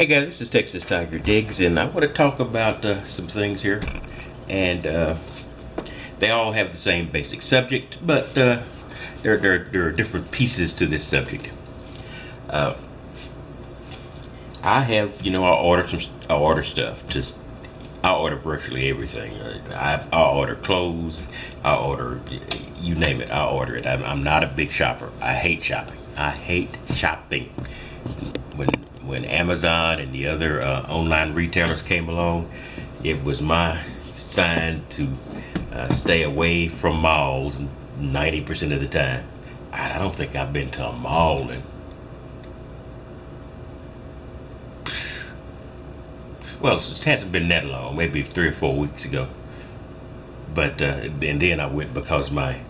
Hey guys, this is Texas Tiger Diggs, and I want to talk about some things here. And they all have the same basic subject, but there are different pieces to this subject. Uh, I have, I order stuff. I order virtually everything. I order clothes. I order, you name it. I order it. I'm not a big shopper. I hate shopping. I hate shopping. When Amazon and the other online retailers came along, it was my sign to stay away from malls 90% of the time. I don't think I've been to a mall in, well, it hasn't been that long, maybe 3 or 4 weeks ago. But and then I went because my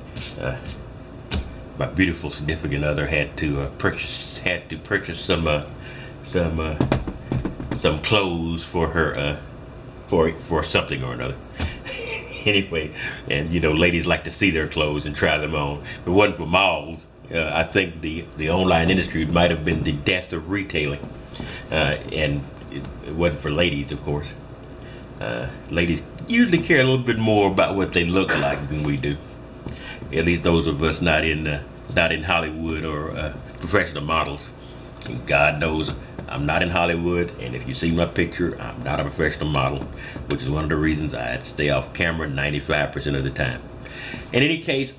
beautiful significant other had to purchase some clothes for her for something or another. Anyway, and ladies like to see their clothes and try them on. If it wasn't for malls, I think the online industry might have been the death of retailing. And it wasn't for ladies, of course. Ladies usually care a little bit more about what they look like than we do. At least those of us not in Hollywood or professional models. And God knows I'm not in Hollywood, and if you see my picture, I'm not a professional model, which is one of the reasons I had to stay off camera 95% of the time. In any case,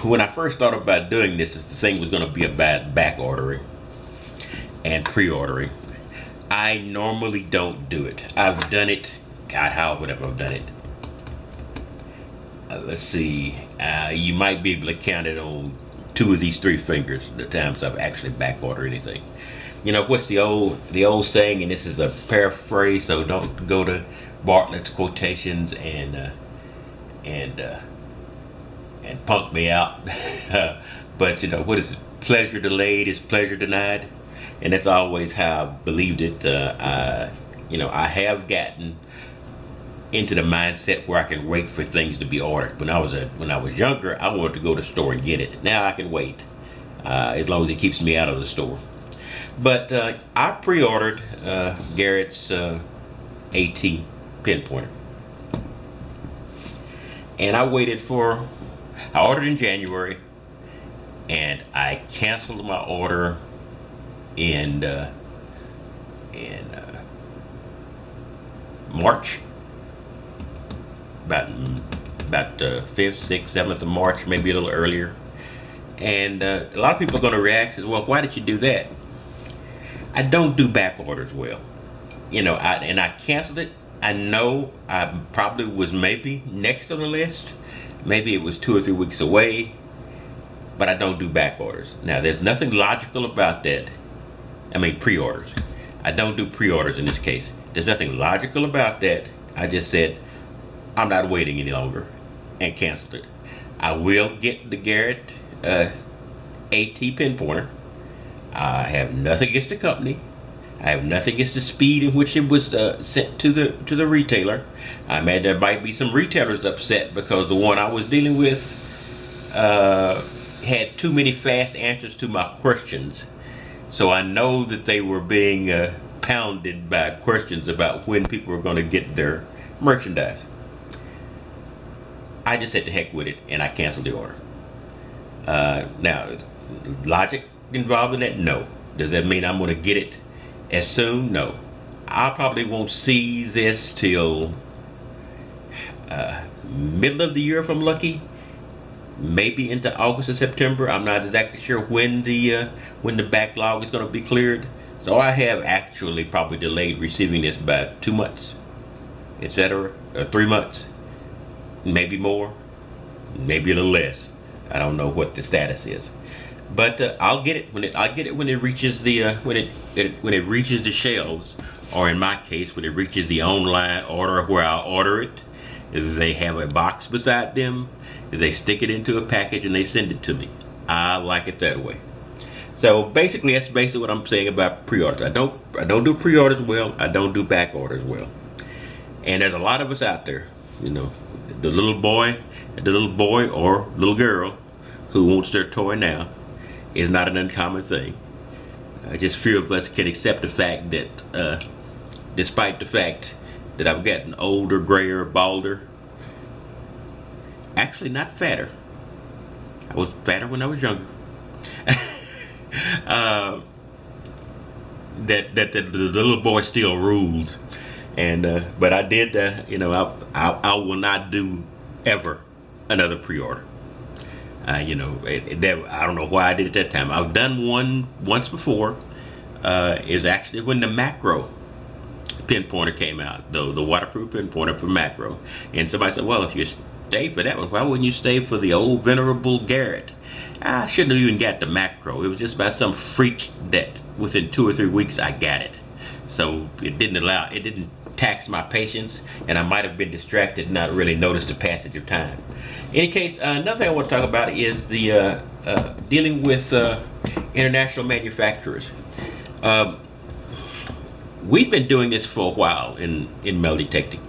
when I first thought about doing this, the thing was going to be about back ordering and pre-ordering. I normally don't do it. I've done it, God, how would I've done it? Let's see, you might be able to count it on 2 of these 3 fingers the times I've actually back ordered anything. What's the old saying, and this is a paraphrase, so don't go to Bartlett's quotations and punk me out. But what is it? Pleasure delayed is pleasure denied, and that's always how I believed it. I have gotten into the mindset where I can wait for things to be ordered. When I was younger, I wanted to go to the store and get it. Now I can wait, as long as it keeps me out of the store. But I pre-ordered Garrett's AT pen pointer, and I ordered in January, and I canceled my order in March. About 5th, 6th, 7th of March, maybe a little earlier. And a lot of people are going to react as well, why did you do that? I don't do back orders well. I canceled it. I know I probably was maybe next on the list. Maybe it was 2 or 3 weeks away. But I don't do back orders. Now, there's nothing logical about that. I mean, pre-orders. I don't do pre-orders in this case. There's nothing logical about that. I just said, I'm not waiting any longer, and canceled it. I will get the Garrett AT pen pointer. I have nothing against the company. I have nothing against the speed in which it was sent to the retailer. I imagine there might be some retailers upset because the one I was dealing with had too many fast answers to my questions. So I know that they were being pounded by questions about when people were going to get their merchandise. I just said to heck with it, and I canceled the order. Now, logic involved in that? No. Does that mean I'm going to get it as soon? No. I probably won't see this till middle of the year if I'm lucky. Maybe into August or September. I'm not exactly sure when the backlog is going to be cleared. So I have actually probably delayed receiving this by 2 months, etc., or 3 months. Maybe more, maybe a little less. I don't know what the status is, but I'll get it when it reaches the when it reaches the shelves, or in my case, when it reaches the online order where I order it. They have a box beside them. They stick it into a package and they send it to me. I like it that way. So basically, that's basically what I'm saying about pre-orders. I don't do pre-orders well. I don't do back orders well. And there's a lot of us out there, the little boy or little girl who wants their toy now is not an uncommon thing. just few of us can accept the fact that, despite the fact that I've gotten older, grayer, balder, actually not fatter. I was fatter when I was younger. That the little boy still rules, and but I did. I will not do ever another pre-order. I don't know why I did it that time. I've done one once before. Is actually when the Macro pinpointer came out, the waterproof pinpointer for Macro, and somebody said, "Well, if you stay for that one, why wouldn't you stay for the old venerable Garrett?" I shouldn't have even got the Macro. It was just by some freak that within 2 or 3 weeks I got it. So it didn't tax my patience, and I might have been distracted and not really noticed the passage of time. In any case, another thing I want to talk about is the dealing with international manufacturers. We've been doing this for a while in metal detecting.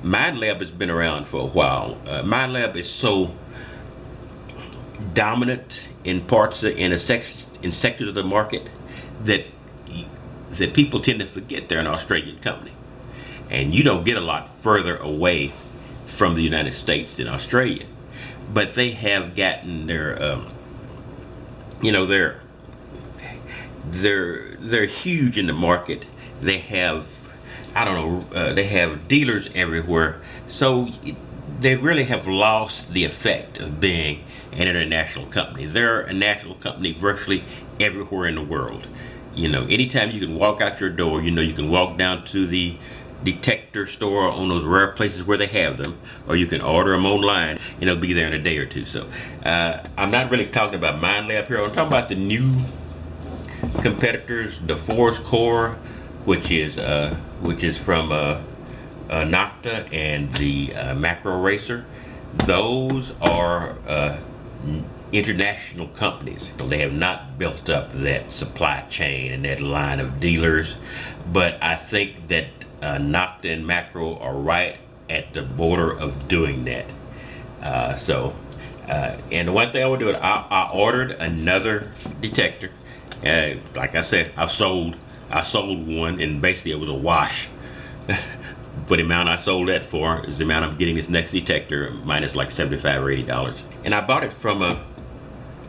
Minelab has been around for a while. Minelab is so dominant in sectors of the market that people tend to forget they're an Australian company, and you don't get a lot further away from the United States than Australia. But they have gotten their they're huge in the market. They have, I don't know, they have dealers everywhere, so they really have lost the effect of being an international company. They're a national company virtually everywhere in the world. Anytime you can walk out your door, you can walk down to the detector store on those rare places where they have them, or you can order them online and it'll be there in a day or two. So I'm not really talking about Minelab here. I'm talking about the new competitors, the Force Core, which is from Nokta, and the Macro Racer. Those are international companies. They have not built up that supply chain and that line of dealers, but I think that Nokta and Macro are right at the border of doing that. And the one thing I would do is I ordered another detector. Like I said, I sold one, and basically it was a wash. For the amount I sold that for is the amount I'm getting this next detector, minus like $75 or $80. And I bought it from a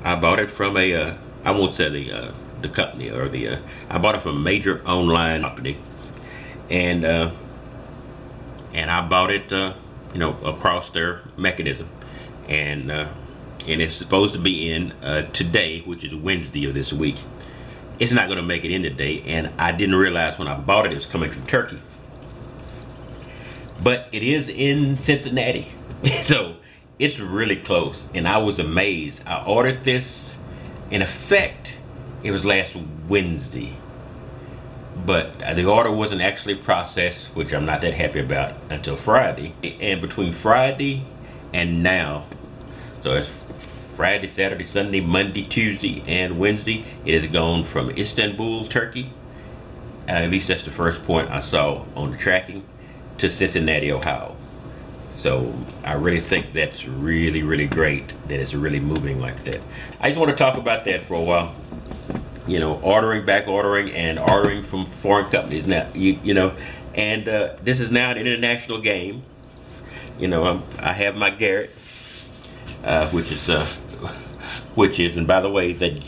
I won't say the company, or I bought it from a major online company, and I bought it across their mechanism, and it's supposed to be in today, which is Wednesday of this week. It's not going to make it in today, and I didn't realize when I bought it was coming from Turkey. But it is in Cincinnati, so it's really close, and I was amazed. I ordered this, in effect, it was last Wednesday, but the order wasn't actually processed, which I'm not that happy about, until Friday. And between Friday and now, so it's Friday, Saturday, Sunday, Monday, Tuesday, and Wednesday, it has gone from Istanbul, Turkey, at least that's the first point I saw on the tracking, to Cincinnati, Ohio. So I really think that's really, really great that it's really moving like that. I just want to talk about that for a while. Ordering, back ordering, and ordering from foreign companies now. And this is now an international game. I have my Garrett, which is, and by the way, that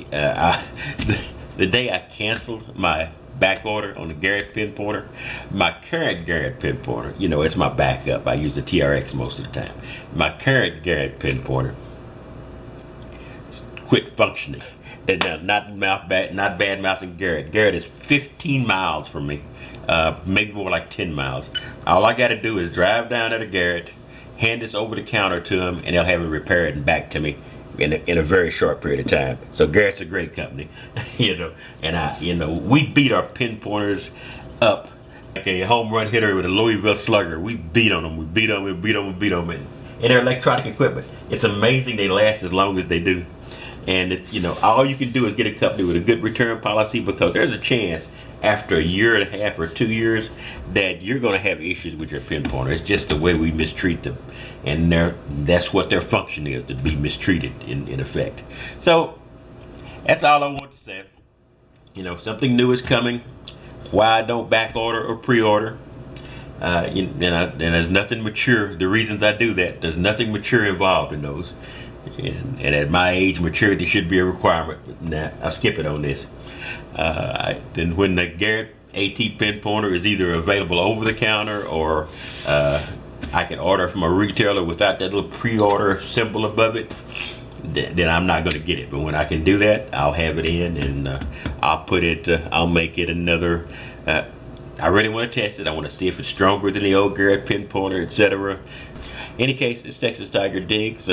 the day I canceled my back order on the Garrett pinpointer, my current Garrett pinpointer, it's my backup. I use the TRX most of the time. My current Garrett pinpointer quit functioning. And not bad mouthing Garrett. Garrett is 15 miles from me, maybe more like 10 miles. All I got to do is drive down to the Garrett, hand this over the counter to him, and they'll have it repaired and back to me in a very short period of time. So Garrett's a great company, and we beat our pinpointers up like a home run hitter with a Louisville Slugger. We beat on them, we beat them, and their electronic equipment. It's amazing they last as long as they do. And all you can do is get a company with a good return policy, because there's a chance after a year and a half or 2 years that you're going to have issues with your pinpointer. It's just the way we mistreat them, and that's what their function is, to be mistreated in effect. So that's all I want to say. You know, something new is coming. Why I don't back order or pre-order. And there's nothing mature. The reasons I do that, there's nothing mature involved in those. And at my age, maturity should be a requirement. But nah, I'll skip it on this. Then when the Garrett AT pinpointer is either available over the counter or I can order from a retailer without that little pre-order symbol above it, then I'm not going to get it. But when I can do that, I'll have it in, and I'll put it. I'll make it another. I really want to test it. I want to see if it's stronger than the old Garrett pinpointer, etc. Any case, it's Texas Tiger Digs.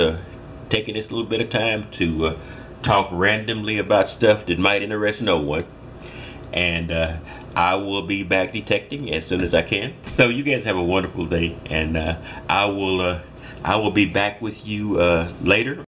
Taking this little bit of time to talk randomly about stuff that might interest no one, and I will be back detecting as soon as I can. So you guys have a wonderful day, and I will be back with you later.